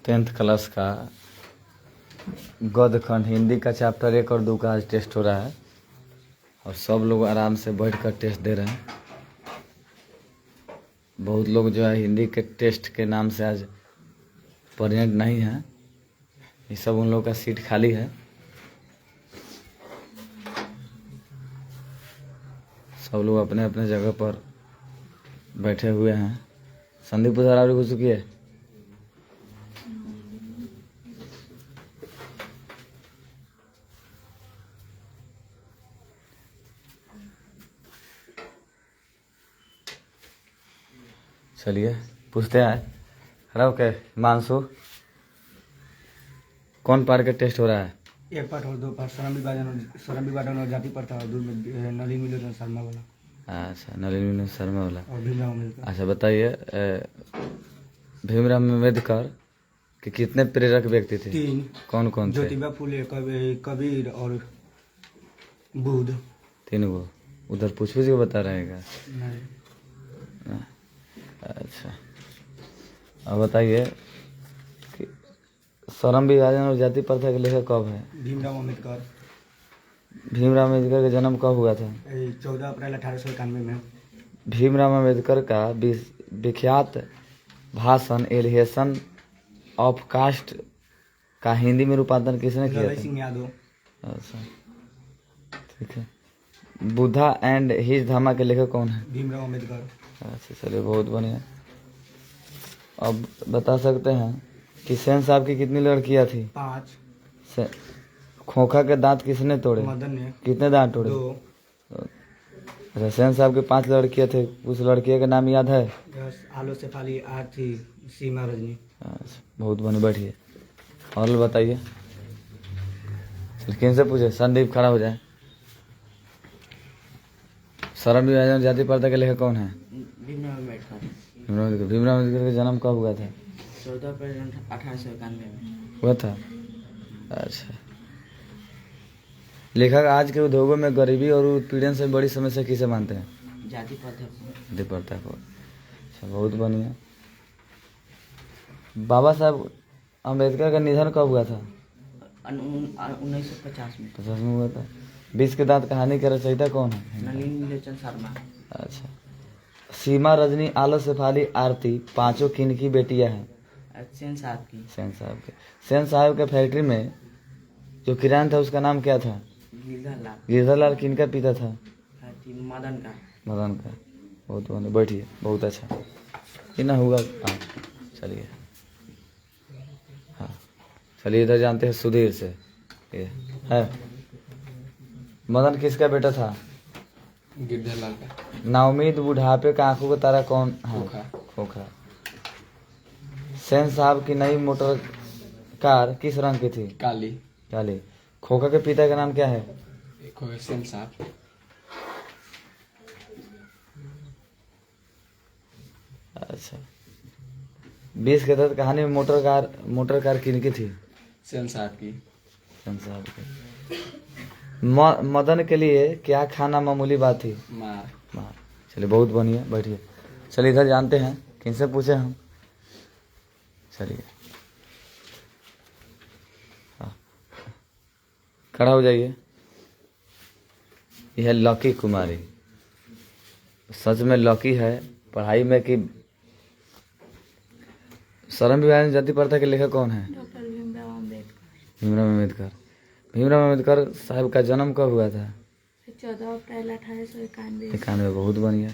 10th class का गद्य खंड हिंदी का चैप्टर 1 और 2 का आज टेस्ट हो रहा है और सब लोग आराम से बैठकर टेस्ट दे रहे हैं। बहुत लोग जो है हिंदी के टेस्ट के नाम से आज प्रेजेंट नहीं है, ये सब उन लोगों का सीट खाली है। सब लोग अपने अपने जगह पर बैठे हुए हैं। संदीप सर घुस चुकी है। चलिए पूछते हैं। खड़ा ओके मानसू, कौन पार्ट का टेस्ट हो रहा है? एक पार्ट और 2 पार्ट सरम विभाजन और जाति प्रथा और दूर में नलिन मिलोन शर्मा वाला। अच्छा, नलिन मिलोन शर्मा वाला। और भीमराव अम्बेडकर। अच्छा बताइए, भीमराव अम्बेडकर के कितने प्रेरक व्यक्ति थे? 3। कौन कौन थे? ज्योतिबा फुले, कबीर और बुद्ध। 3 गो। उधर पूछ के बता रहेगा। नहीं। अच्छा, अब बताइए कि श्रम विभाजन और जाति प्रथा के लेखक कब है? भीमराव अम्बेडकर। भीमराव अम्बेडकर का जन्म कब हुआ था? 14 अप्रैल 1891 में। भीमराव अम्बेडकर का विख्यात भाषण एलिहेशन ऑफ कास्ट का हिंदी में रूपांतरण किसने किया था? सिंह यादव। अच्छा ठीक है। बुद्धा एंड हिज धम्मा के लेखक कौन है? भीमराव अम्बेडकर। अच्छा चलिए बहुत बढ़िया। अब बता सकते हैं कि सेन साहब की कितनी लड़कियां थी? 5। खोखा के दांत किसने तोड़े? मदन ने। कितने दांत तोड़े? 2। अच्छा, सेन साहब के 5 लड़कियां थे, उस लड़कियों का नाम याद है? आलो शेफाली, आरती, सीमा रजनी। अच्छा बहुत बढ़िया, बैठिए और बताइए। किन से पूछे? संदीप खड़ा हो जाए। श्रम विभाजन जाति प्रथा के लेखक कौन है? भीमराव अम्बेडकर। भीमराव अम्बेडकर का जन्म कब हुआ था? 14 अप्रैल 1891 में हुआ था। अच्छा, लेखक आज के उद्योगों में गरीबी और उत्पीड़न से बड़ी समस्या किसे मानते हैं? जाति प्रथा को। जाति प्रथा को। अच्छा बहुत बढ़िया। बाबा साहब अम्बेडकर का निधन कब हुआ था? 1950 में। 50 में हुआ था। 20 के दांत कहानी का रचयिता कौन है? नलिन मिलोन शर्मा। अच्छा, सीमा रजनी आलो शेफाली आरती पांचों किन की बेटियां हैं? सेन साहब की। सेन साहब के। सेन साहब के फैक्ट्री में जो किरान था उसका नाम क्या था? गिरधरलाल। गिरधरलाल किन का पिता था? मदन का। मदन का। बहुत बढ़िया, बैठिए। बहुत अच्छा, इतना हुआ। हाँ चलिए। हाँ चलिए, इधर जानते हैं सुधीर से। ये है मदन किसका बेटा था? गिरधरलाल का। नाउमीद बुढ़ापे का आंखों का तारा कौन है? खोखा। सेन साहब की नई मोटर कार किस रंग की थी? काली। काली। खोखा के पिता का नाम क्या है? सेन साहब। अच्छा, 20 के तहत कहानी में मोटर कार किन की थी? सेन साहब की। सेन साहब की। मदन के लिए क्या खाना मामूली बात थी? मार। चलिए बहुत बढ़िया, बैठिए। चलिए इधर जानते हैं किन से पूछे हम। चलिए हाँ खड़ा हो जाइए। यह लकी कुमारी सच में लकी है पढ़ाई में कि श्रम विभाजन जाति प्रथा के लेखक कौन है? डॉक्टर भीमराव अम्बेडकर। भीमराव अम्बेडकर। भीमराव अम्बेडकर साहब का जन्म कब हुआ था? 14 अप्रैल 1891। 91। बहुत बढ़िया।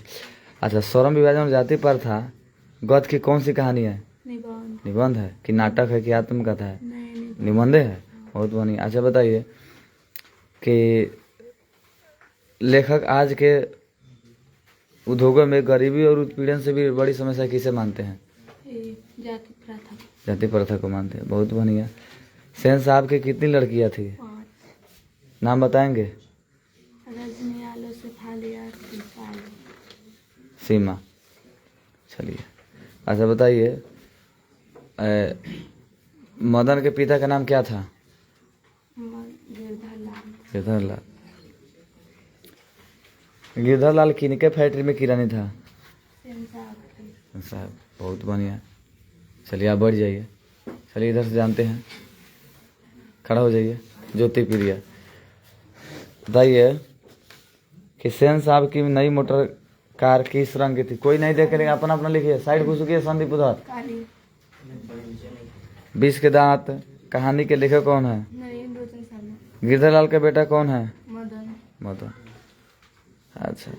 अच्छा, श्रम विभाजन और जाति प्रथा गद्य की कौन सी कहानी है? निबंध। निबंध है कि नाटक है कि आत्मकथा है? नहीं। निबंध है। बहुत बढ़िया। अच्छा बताइए कि लेखक आज के उद्योगों में गरीबी और उत्पीड़न से भी बड़ी समस्या किसे मानते हैं? जाति प्रथा। जाति प्रथा को मानते हैं। बहुत बढ़िया। सेन साहब की कितनी लड़कियां थी? 5। नाम बताएंगे? रजनी, आलो शेफाली, आरती, सीमा। चलिए अच्छा बताइए, मदन के पिता का नाम क्या था? गिरधरलाल। गिरधरलाल। गिरधरलाल किनके फैक्ट्री में किरानी था? सेन साहब की। साहब। बहुत बढ़िया। चलिए आप बढ़ जाइए। चलिए इधर से जानते हैं, खड़ा हो जाइए। ज्योति प्रिया, बताइए कि सेन साहब की नई मोटर कार किस रंग की थी? कोई नहीं देख लेगा, अपना अपना लिखिए। साइड घुसुकिए संदीप उधर। काली। 20 के दांत कहानी के लेखक कौन है? नरेंद्र रोशन शर्मा। गिरधरलाल का बेटा कौन है? मदन। मदन। अच्छा,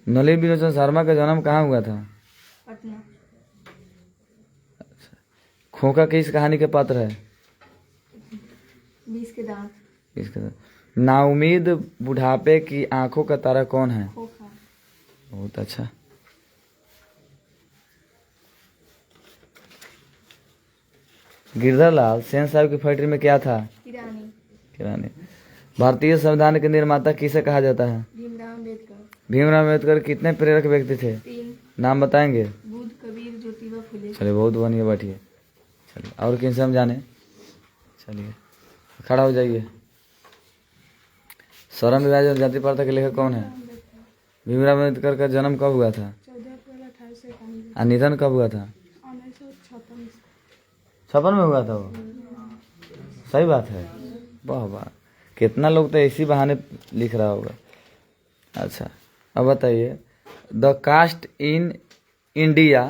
नलिन विलोचन शर्मा का जन्म कहाँ हुआ था? पटना। खोखा किस कहानी के पात्र है? 20 के दांत। इसके नाउमीद बुढ़ापे की आंखों का तारा कौन है? खोखा। बहुत अच्छा। गिरधरलाल सेन साहब की फैक्ट्री में क्या था? किरानी। किरानी। भारतीय संविधान के निर्माता किसे कहा जाता है? भीमराव अम्बेडकर। भीमराव अम्बेडकर कितने प्रेरक व्यक्ति थे? 3। नाम बताएंगे? बुद्ध, कबीर, ज्योतिबा फुले। चलिए बहुत बढ़िया, बैठिए। चलिए और किन से हम जाने? चलिए खड़ा हो जाइए। स्वरम विवाह जनजाति प्रथा के लेखक कौन है? भीमराव अम्बेडकर का जन्म कब हुआ था? 14 अप्रैल 1891। और निधन कब हुआ था? 1956। 56 में हुआ था वो? सही बात है, वाह वाह। कितना लोग तो इसी बहाने लिख रहा होगा। अच्छा अब बताइए, द कास्ट इन इंडिया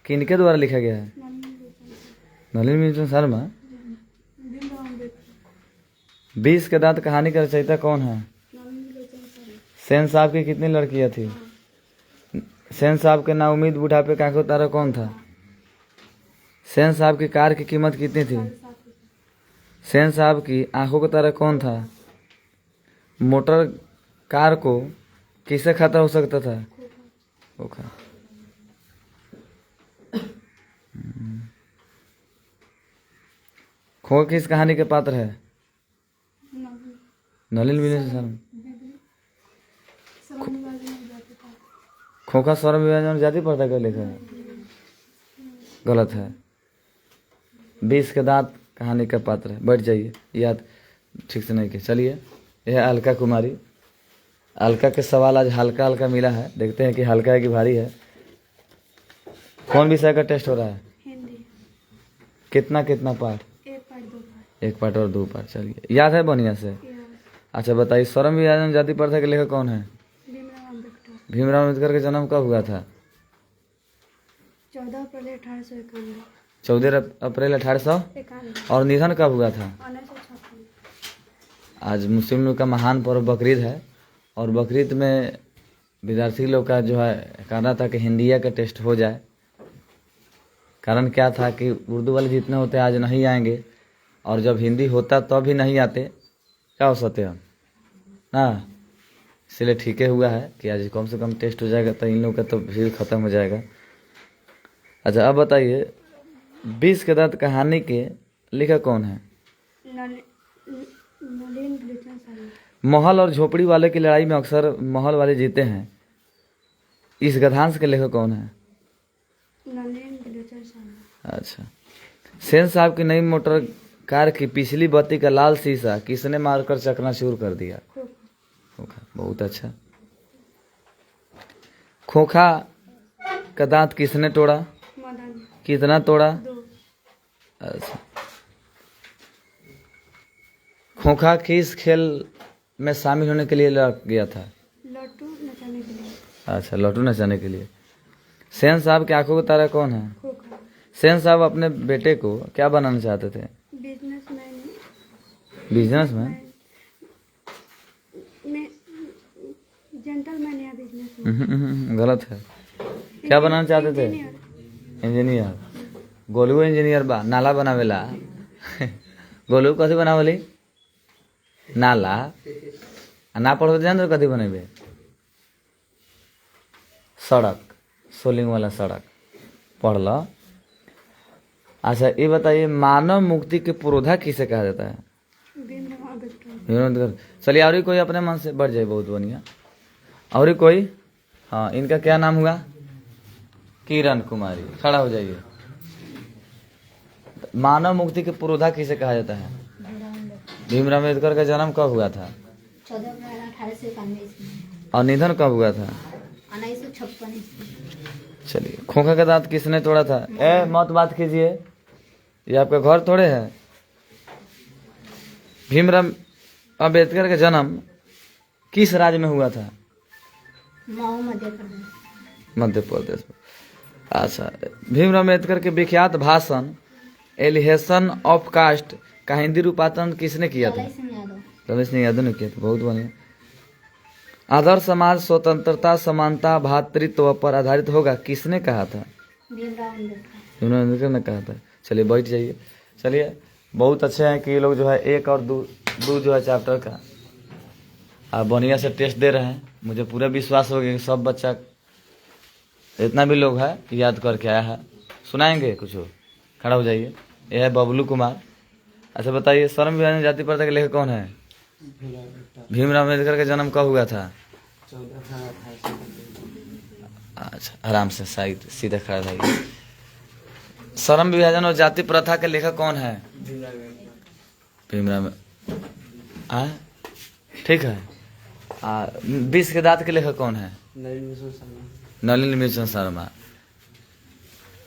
किनके द्वारा लिखा गया है? नलिन विलोचन शर्मा। भीमराव अम्बेडकर। 20 के दांत कहानी का रचयिता कौन है? नलिन विलोचन शर्मा। सेन साहब की कितनी लड़कियां थी? सेन साहब के नाउमीद बुढ़ापे का आंखों तारा कौन था? सेन साहब की कार की कीमत कितनी थी? सेन साहब की आंखों का तारा कौन था? मोटर कार को किससे खतरा हो सकता था? खोखा। खोखा किस कहानी के पात्र है? नलिन विलोचन शर्मा। खोखा स्वरम विभाजन जाति प्रथा का लेखक है? गलत है। 20 के दांत कहानी का पात्र है। बैठ जाइए, याद ठीक से नहीं किया। चलिए यह अलका कुमारी। अलका के सवाल आज हल्का हल्का मिला है, देखते हैं कि हल्का है कि भारी है। कौन विषय का टेस्ट हो रहा है? हिंदी। कितना कितना पार्ट? 1 part 2 part. 1 पार्ट और 2 पार्ट। चलिए याद है बढ़िया से। अच्छा बताइए, स्वरम विभाजन जाति प्रथा के लेखक कौन है? भीमराव अम्बेडकर। भीमराव अम्बेडकर का जन्म कब हुआ था? 14 अप्रैल 1891। 14 अप्रैल 1891। और निधन कब हुआ था? 1956। आज मुस्लिम लोग का महान पर्व बकरीद है, और बकरीद में विद्यार्थी लोग का जो है कहना था कि हिंदिया का टेस्ट हो जाए। कारण क्या था कि उर्दू वाले जितने होते आज नहीं आएंगे, और जब हिंदी होता तो भी नहीं आते, क्या हो सकते हम ना। इसलिए ठीक है हुआ है कि आज कम से कम टेस्ट हो जाएगा, तो इन लोग का तो भीड़ खत्म हो जाएगा। अच्छा अब बताइए, 20 के दांत कहानी के लेखक कौन है? नलिन विलोचन शर्मा। महल और झोपड़ी वाले की लड़ाई में अक्सर महल वाले जीते हैं, इस गद्यांश के लेखक कौन है? नलिन विलोचन शर्मा। अच्छा, सेन साहब की नई मोटर कार की पिछली बत्ती का लाल शीशा किसने मारकर चकनाचूर कर दिया? खोखा। बहुत अच्छा। खोखा का दांत किसने तोड़ा? मदन। कितना तोड़ा? 2। अच्छा, खोखा किस खेल में शामिल होने के लिए लग गया था? लट्टू नचाने के लिए। अच्छा, लट्टू नचाने के लिए। सेन साहब की आंखों का तारा कौन है? खोखा। सेन साहब अपने बेटे को क्या बनाना चाहते थे? बिजनेसमैन। बिजनेसमैन? में जेंटलमैन या बिजनेसमैन। गलत है। क्या बनाना चाहते थे? इंजीनियर। इंजीनियर। गोलू इंजीनियर बा, नाला बनावेला। गोलू कथी बनावली? नाला। ना पढ़ो तो जान दो कथी बनेबे? सड़क, सोलिंग वाला सड़क। पढ़ लो। अच्छा ये बताइए, मानव मुक्ति के पुरोधा किसे कहा जाता है? भीमराव अम्बेडकर। भीमराव अम्बेडकर। चलिए और कोई अपने मन से बढ़ जाए, बहुत बढ़िया। और कोई? हाँ, इनका क्या नाम हुआ? किरण कुमारी। खड़ा हो जाइए। मानव मुक्ति के पुरोधा किसे कहा जाता है? भीमराव अम्बेडकर का जन्म कब हुआ था? 14 अप्रैल 1891। और निधन कब हुआ था? 1956। चलिए, खोखा का दांत किसने तोड़ा था? ए मत बात कीजिए। ये आपका घर थोड़े है। भीमराव अंबेडकर का जन्म किस राज्य में हुआ था? मऊ मध्य प्रदेश। मध्य प्रदेश में। अच्छा, भीमराव अंबेडकर के विख्यात भाषण एलिहेशन ऑफ कास्ट का हिंदी रूपांतरण किसने किया था? ललित सिंह यादव। ललित सिंह यादव ने किया था, बहुत बढ़िया। आदर्श समाज स्वतंत्रता, समानता, भ्रातृत्व पर आधारित होगा किसने कहा था? भीमराव अम्बेडकर। भीमराव अम्बेडकर ने कहा था। चलिए बैठ जाइए। चलिए बहुत अच्छे हैं कि ये लोग जो है 1 और 2 जो है चैप्टर का आप बढ़िया से टेस्ट दे रहे हैं। मुझे पूरा विश्वास हो गया कि सब बच्चा जितना भी लोग है याद करके आया है। सुनाएंगे कुछ? खड़ा हो जाइए। यह है बबलू कुमार। अच्छा बताइए, श्रम विभाजन जाति प्रथा के लेखक कौन है? भीमराव अम्बेडकर का जन्म कब हुआ था? 14 अच्छा आराम से साइड सीधे खड़ा रहिए। श्रम विभाजन और जाति प्रथा के लेखक कौन है? भीमराव। ठीक है। 20 के दांत के लेखक कौन है? नलिनी मिश्र शर्मा।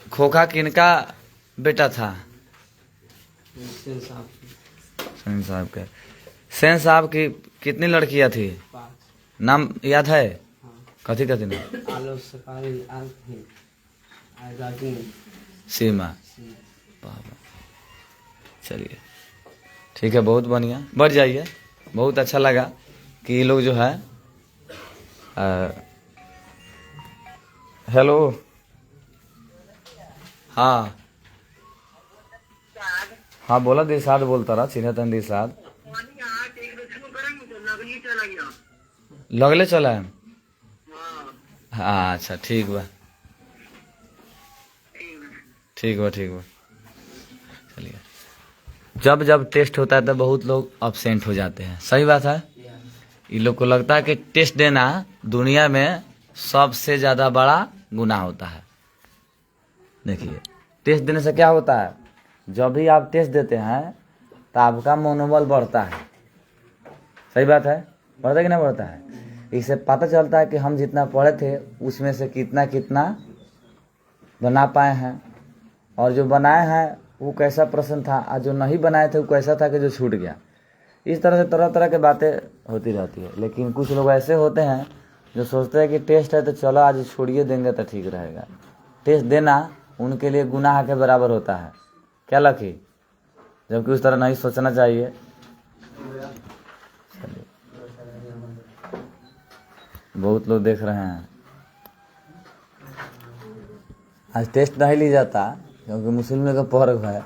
खोखा किनका बेटा था? सेन साहब के। सेन साहब की कितनी लड़कियां थी? 5। नाम याद है? हाँ। कथी कथी नाम? आलो सकारी सीमा। बाबा। चलिए ठीक है, बहुत बढ़िया। बढ़ जाइए। बहुत अच्छा लगा कि ये लोग जो है हेलो। हाँ हाँ बोला, दिलसाद बोलता रहा। चिन्ह तन दिलसाद लगले चला है। हाँ अच्छा ठीक बा, ठीक बा, ठीक बा। चलिए, जब जब टेस्ट होता है तो बहुत लोग अब्सेंट हो जाते हैं। सही बात है। ये लोग को लगता है कि टेस्ट देना दुनिया में सबसे ज़्यादा बड़ा गुनाह होता है। देखिए, टेस्ट देने से क्या होता है? जब भी आप टेस्ट देते हैं तो आपका मनोबल बढ़ता है। सही बात है। बढ़ता है कि नहीं बढ़ता है? इससे पता चलता है कि हम जितना पढ़े थे उसमें से कितना कितना बना पाए हैं, और जो बनाए हैं वो कैसा प्रश्न था, और जो नहीं बनाए थे वो कैसा था कि जो छूट गया। इस तरह से तरह तरह की बातें होती रहती है। लेकिन कुछ लोग ऐसे होते हैं जो सोचते हैं कि टेस्ट है तो चलो आज छोड़िए देंगे तो ठीक रहेगा। टेस्ट देना उनके लिए गुनाह के बराबर होता है। क्या लकी? जबकि उस तरह नहीं सोचना चाहिए। बहुत लोग देख रहे हैं। आज टेस्ट नहीं ली जाता क्योंकि मुस्लिम का पर्व है,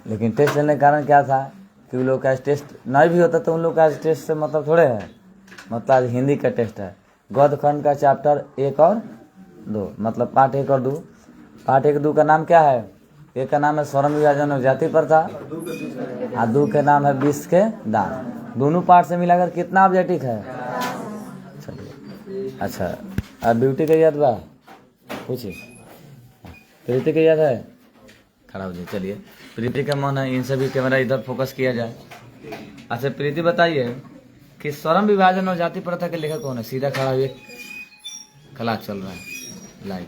लेकिन टेस्ट लेने का कारण क्या था कि उन लोग का टेस्ट नहीं भी होता तो उन लोग का टेस्ट से मतलब थोड़े है। मतलब आज हिंदी का टेस्ट है। गद्य खंड का चैप्टर 1 और 2, मतलब पार्ट 1 और 2। पार्ट 1 2 का नाम क्या है? 1 का नाम है श्रम विभाजन और जाति प्रथा, और 2 के नाम है 20 के दांत। दोनों पार्ट से मिलाकर कितना ऑब्जेक्टिव है? चलिए अच्छा, अब ब्यूटी का याद बा? पूछिए। प्रीति का याद है? खड़ा हो जाए। चलिए, प्रीति का मन है इन सभी कैमरा इधर फोकस किया जाए। अच्छा प्रीति बताइए कि श्रम विभाजन और जाति प्रथा के लेखक कौन है? सीधा खड़ा हुए, क्लास चल रहा है लाइव।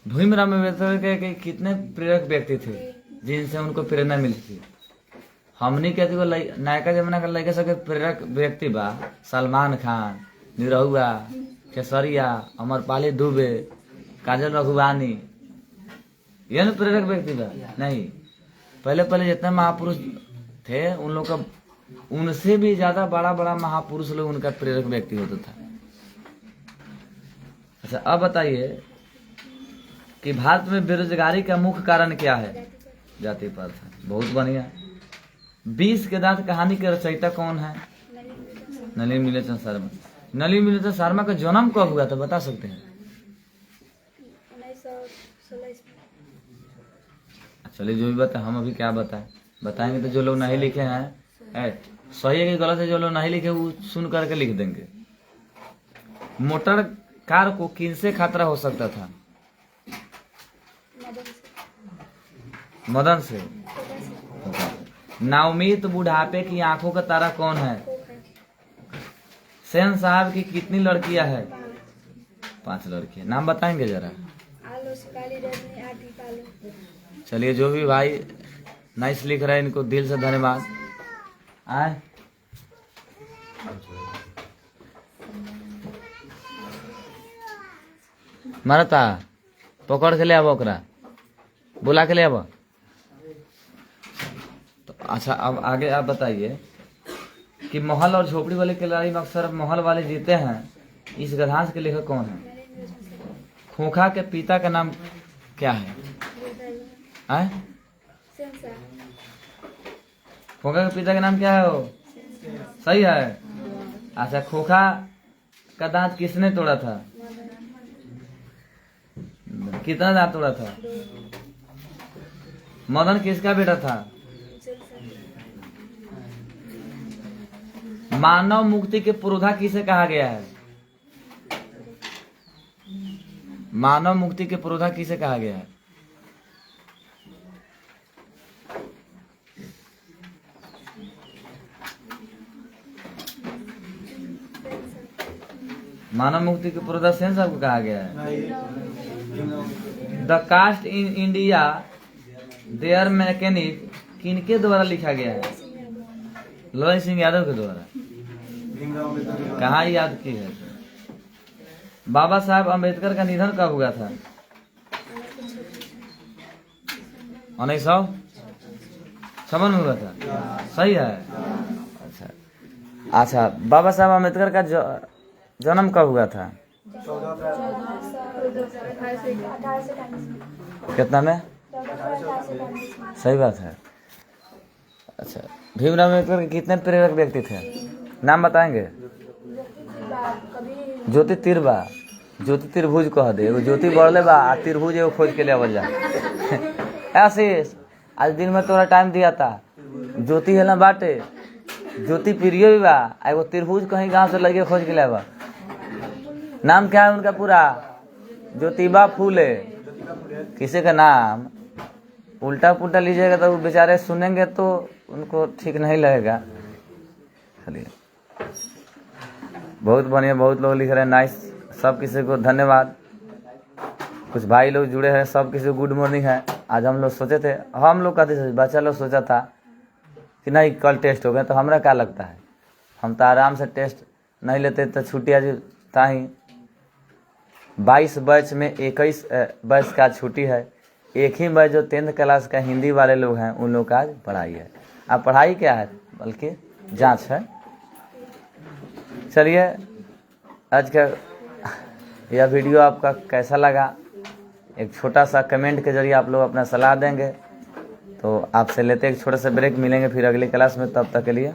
भीमराव अम्बेडकर के कितने प्रेरक व्यक्ति थे जिनसे उनको प्रेरणा मिलती थी? हमनी के नयका जमाना का लड़का सबके प्रेरक व्यक्ति बा सलमान खान, निरहुआ, केसरिया, अमरपाली दुबे, काजल रघुवानी। ये ना प्रेरक व्यक्ति बा? नहीं, पहले पहले जितने महापुरुष थे उन लोग का, उनसे भी ज्यादा बड़ा बड़ा महापुरुष लोग उनका प्रेरक व्यक्ति होता था। अच्छा अब बताइए कि भारत में बेरोजगारी का मुख्य कारण क्या है? जाति प्रथा। बहुत बढ़िया। 20 के दांत कहानी के रचयिता कौन है? नलिनी मिश्र शर्मा। नलिनी मिश्र शर्मा का जन्म कब हुआ था बता सकते हैं? 1916। चलिए जो भी बताए, हम अभी क्या बताएंगे तो जो लोग नहीं लिखे हैं सही है कि गलत है, जो लोग नहीं लिखे वो सुन करके लिख देंगे। मोटर कार को किनसे खतरा हो सकता था? मदन से। नाउमीद बुढ़ापे की आंखों का तारा कौन है? सेन साहब की कितनी लड़कियां हैं? 5 लड़कियां। नाम बताएंगे जरा। पालो शिकाली रजनी आदि पालो। चलिए, जो भी भाई नाइस लिख रहे हैं इनको दिल से धन्यवाद। आए मरता पकड़ के ले आबो ओकरा, बुला के ले आबो। तो अच्छा, अब आगे आप बताइए कि महल और झोपड़ी वाले की लड़ाई में अक्सर महल वाले जीते हैं। इस गद्यांश के लेखक कौन है? खोखा के पिता का नाम क्या है? आए खोखा के पिता का नाम क्या है? वो सही है। अच्छा, खोखा का दांत किसने तोड़ा था? कितना दांत तोड़ा था? मदन किसका बेटा था? मानव मुक्ति के पुरोधा किसे कहा गया है? मानव मुक्ति के पुरोधा किसे कहा गया है? मानव मुक्ति के पुरोधा सेन साहब को कहा गया है। The caste in India their mechanic किनके द्वारा लिखा गया है? ललन सिंह यादव के द्वारा। कहाँ याद की है? बाबा साहब अम्बेडकर का निधन कब हुआ था? 1956 में हुआ था। सही है। अच्छा अच्छा, बाबा साहब अम्बेडकर का जन्म कब हुआ था? कितना में? सही बात है। अच्छा, भीमराव अम्बेडकर के कितने प्रेरक व्यक्ति थे? नाम बताएंगे? ज्योति तिरबा, ज्योति त्रिभुज कह दे। एगो ज्योति बढ़ले बा आ त्रिभुज एगो खोज के ले आवल जा। आशीष, आज दिन में तोरा टाइम दिया था। ज्योति है ना बाटे, ज्योति प्रिय भी बा, एगो त्रिभुज कहीं गांव से लगे खोज के ले आवा। नाम क्या है उनका पूरा? ज्योतिबा फूले। किसी का नाम उल्टा पुल्टा लीजिएगा तो वो बेचारे सुनेंगे तो उनको ठीक नहीं लगेगा। चलिए, बहुत बढ़िया, बहुत लोग लिख रहे हैं नाइस। सब किसी को धन्यवाद। कुछ भाई लोग जुड़े हैं, सब किसी को गुड मॉर्निंग है। आज हम लोग सोचे थे, हम लोग कहते थे, बच्चा लोग सोचा था कि नहीं कल टेस्ट हो गया, तो हमारा क्या लगता है, हम तो आराम से टेस्ट नहीं लेते तो छुट्टी आज था ही। 22 बैच में 21 बैच का छुट्टी है। एक ही बैच जो 10th क्लास का हिंदी वाले लोग हैं उन लोग का आज पढ़ाई है। अब पढ़ाई क्या है, बल्कि जांच है। चलिए, आज का यह वीडियो आपका कैसा लगा, एक छोटा सा कमेंट के जरिए आप लोग अपना सलाह देंगे। तो आपसे लेते एक छोटा सा ब्रेक, मिलेंगे फिर अगली क्लास में। तब तक के लिए